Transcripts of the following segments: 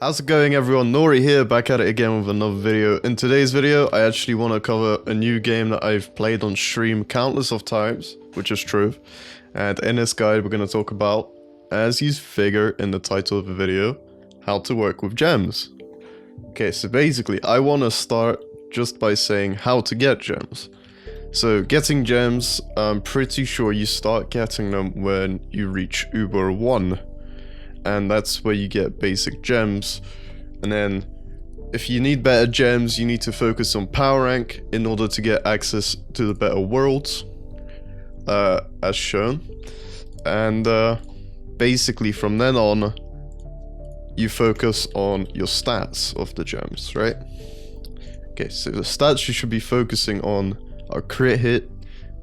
How's it going, everyone? Nori here, back at it again with another video. In today's video, I actually want to cover a new game that I've played on stream countless of times, which is Trove. And in this guide, we're going to talk about, as you figure in the title of the video, how to work with gems. Okay, so basically, I want to start just by saying how to get gems. So getting gems, I'm pretty sure you start getting them when you reach Uber 1. And that's where you get basic gems. And then if you need better gems, you need to focus on power rank in order to get access to the better worlds, as shown. And basically from then on, you focus on your stats of the gems, right? Okay, so the stats you should be focusing on are crit hit,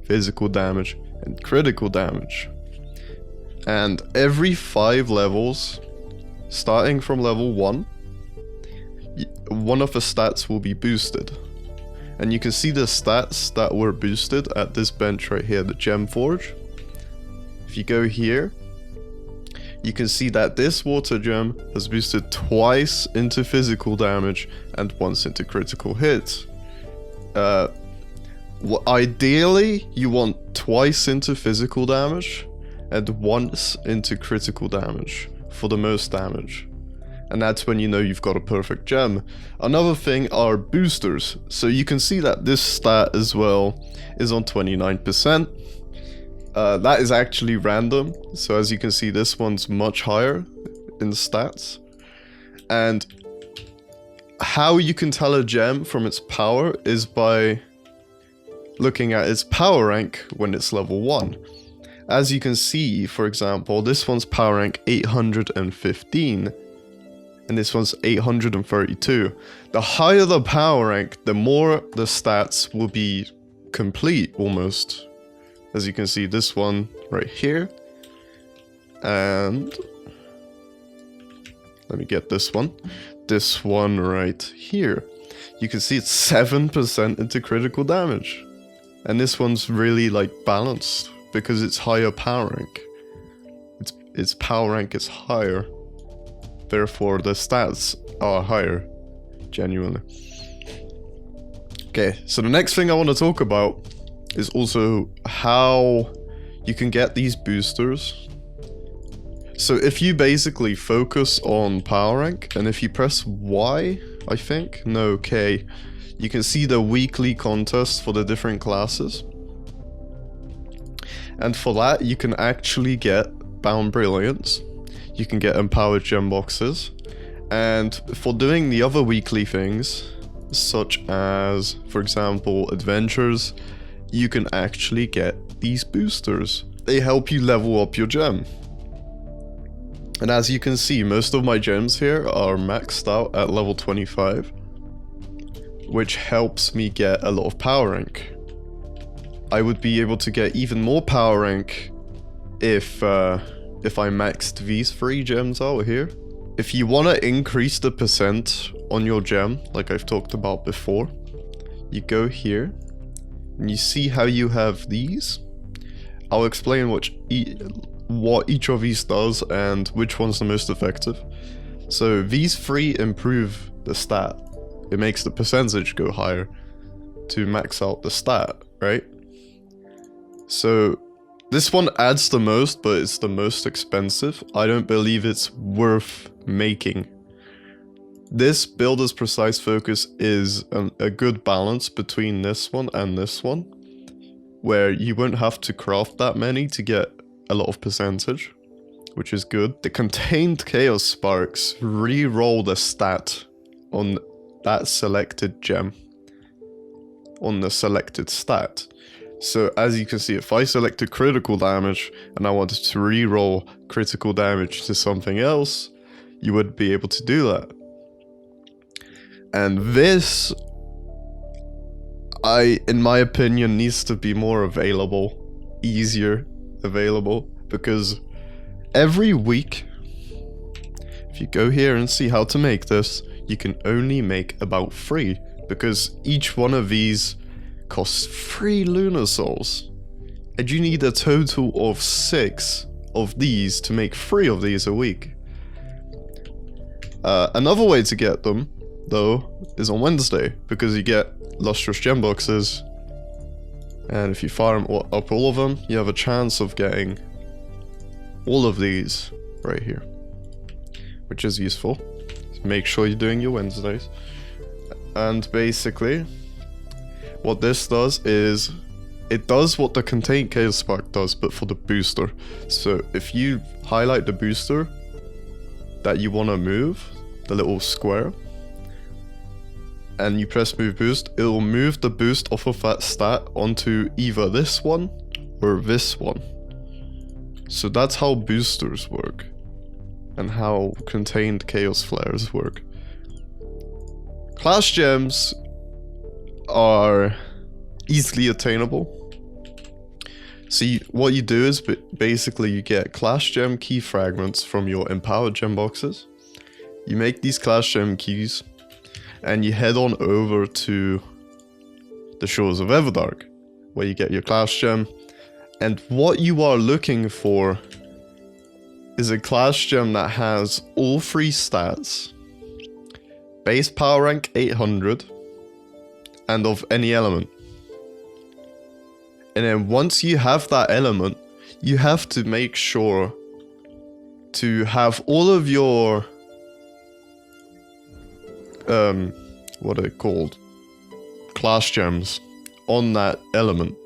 physical damage, and critical damage. And every 5 levels, starting from level 1, one of the stats will be boosted. And you can see the stats that were boosted at this bench right here, the Gem Forge. If you go here, you can see that this water gem has boosted twice into physical damage and once into critical hits. Ideally, you want twice into physical damage and once into critical damage for the most damage. And that's when you know you've got a perfect gem. Another thing are boosters. So you can see that this stat as well is on 29%. That is actually random. So as you can see, this one's much higher in stats. And how you can tell a gem from its power is by looking at its power rank when it's level 1. As you can see, for example, this one's power rank 815, and this one's 832. The higher the power rank, the more the stats will be complete, almost. As you can see, this one right here, and let me get this one right here. You can see it's 7% into critical damage, and this one's really like balanced, because it's higher power rank. Its power rank is higher. Therefore, the stats are higher. Genuinely. Okay, so the next thing I want to talk about is also how you can get these boosters. So if you basically focus on power rank, and if you press Y, I think, no, K, you can see the weekly contests for the different classes. And for that, you can actually get Bound Brilliance, you can get Empowered Gem Boxes, and for doing the other weekly things, such as, for example, Adventures, you can actually get these boosters. They help you level up your gem. And as you can see, most of my gems here are maxed out at level 25, which helps me get a lot of power rank. I would be able to get even more power rank if I maxed these 3 gems out here. If you want to increase the percent on your gem, like I've talked about before, you go here and you see how you have these. I'll explain what each of these does and which one's the most effective. So these 3 improve the stat. It makes the percentage go higher to max out the stat, right? So this one adds the most, but it's the most expensive. I don't believe it's worth making. This Builder's Precise Focus is a good balance between this one and this one, where you won't have to craft that many to get a lot of percentage, which is good. The Contained Chaos Sparks re-roll the stat on that selected gem, on the selected stat. So as you can see, if I selected critical damage and I wanted to re-roll critical damage to something else, you would be able to do that. And this, in my opinion, needs to be more available, easier available, because every week, if you go here and see how to make this, you can only make about 3, because each one of these costs 3 lunar souls, and you need a total of 6 of these to make 3 of these a week. Another way to get them, though, is on Wednesday, because you get lustrous gem boxes, and if you farm up all of them, you have a chance of getting all of these right here, which is useful. So make sure you're doing your Wednesdays. And basically, what this does is, it does what the Contained Chaos Spark does, but for the booster. So if you highlight the booster that you want to move, the little square, and you press move boost, it will move the boost off of that stat onto either this one or this one. So that's how boosters work, and how contained chaos flares work. Class gems are easily attainable. So what you do is basically you get class gem key fragments from your empowered gem boxes. You make these class gem keys, and you head on over to the Shores of Everdark, where you get your class gem. And what you are looking for is a class gem that has all 3 stats, base power rank 800, and of any element. And then once you have that element, you have to make sure to have all of your what are they called? Class gems on that element.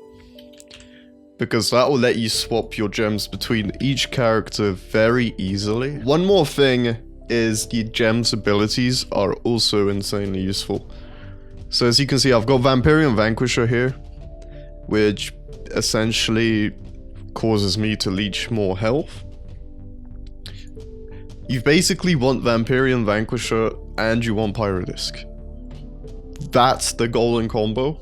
Because that will let you swap your gems between each character very easily. One more thing is the gems abilities are also insanely useful. So as you can see, I've got Vampirian Vanquisher here, which essentially causes me to leech more health. You basically want Vampirian Vanquisher and you want Pyrodisc. That's the golden combo.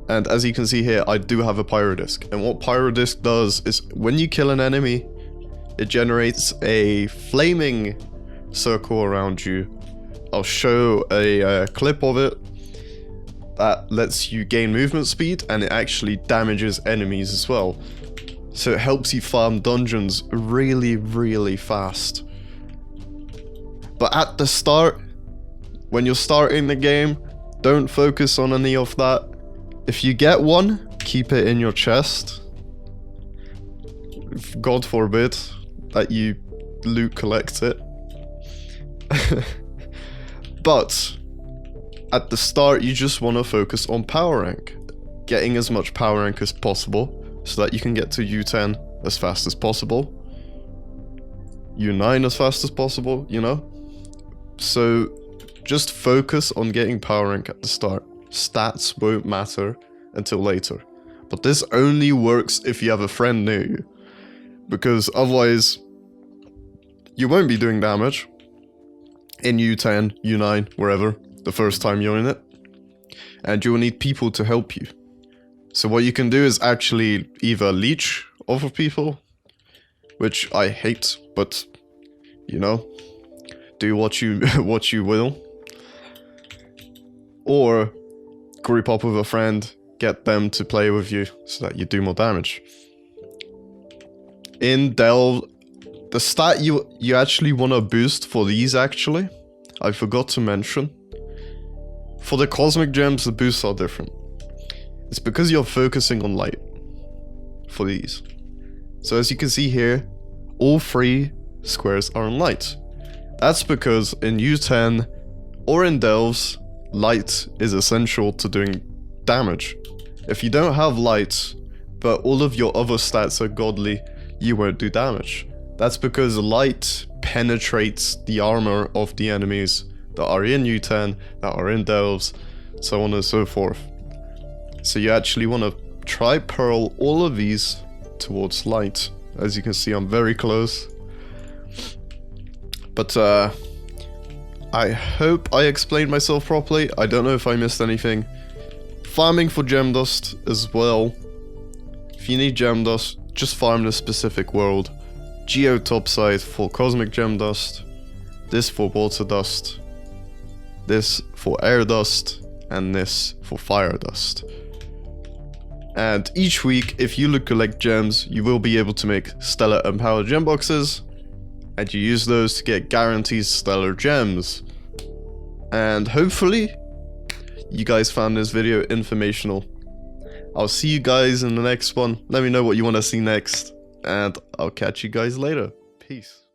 And as you can see here, I do have a Pyrodisc. And what Pyrodisc does is when you kill an enemy, it generates a flaming circle around you. I'll show a clip of it that lets you gain movement speed, and it actually damages enemies as well. So it helps you farm dungeons really, really fast. But at the start, when you're starting the game, don't focus on any of that. If you get one, keep it in your chest. God forbid that you loot collect it. But at the start, you just want to focus on power rank. Getting as much power rank as possible so that you can get to U10 as fast as possible. U9 as fast as possible, you know? So just focus on getting power rank at the start. Stats won't matter until later. But this only works if you have a friend near you. Because otherwise, you won't be doing damage in U10, U9, wherever, the first time you're in it. And you will need people to help you. So what you can do is actually either leech off of people, which I hate, but, you know, do what you will. Or group up with a friend, get them to play with you so that you do more damage. In Delve, the stat you actually want to boost for these, actually, I forgot to mention. For the Cosmic Gems, the boosts are different. It's because you're focusing on light for these. So as you can see here, all 3 squares are on light. That's because in U10 or in Delves, light is essential to doing damage. If you don't have light, but all of your other stats are godly, you won't do damage. That's because light penetrates the armor of the enemies that are in U10, that are in Delves, so on and so forth. So you actually want to try pearl all of these towards light. As you can see, I'm very close. But I hope I explained myself properly. I don't know if I missed anything. Farming for gem dust as well. If you need gem dust, just farm the specific world. Geo topside for cosmic gem dust. This for water dust. This for air dust. And this for fire dust. And each week, if you collect gems, you will be able to make stellar empowered gem boxes. and you use those to get guaranteed stellar gems. And hopefully, you guys found this video informational. I'll see you guys in the next one. Let me know what you want to see next, and I'll catch you guys later. Peace.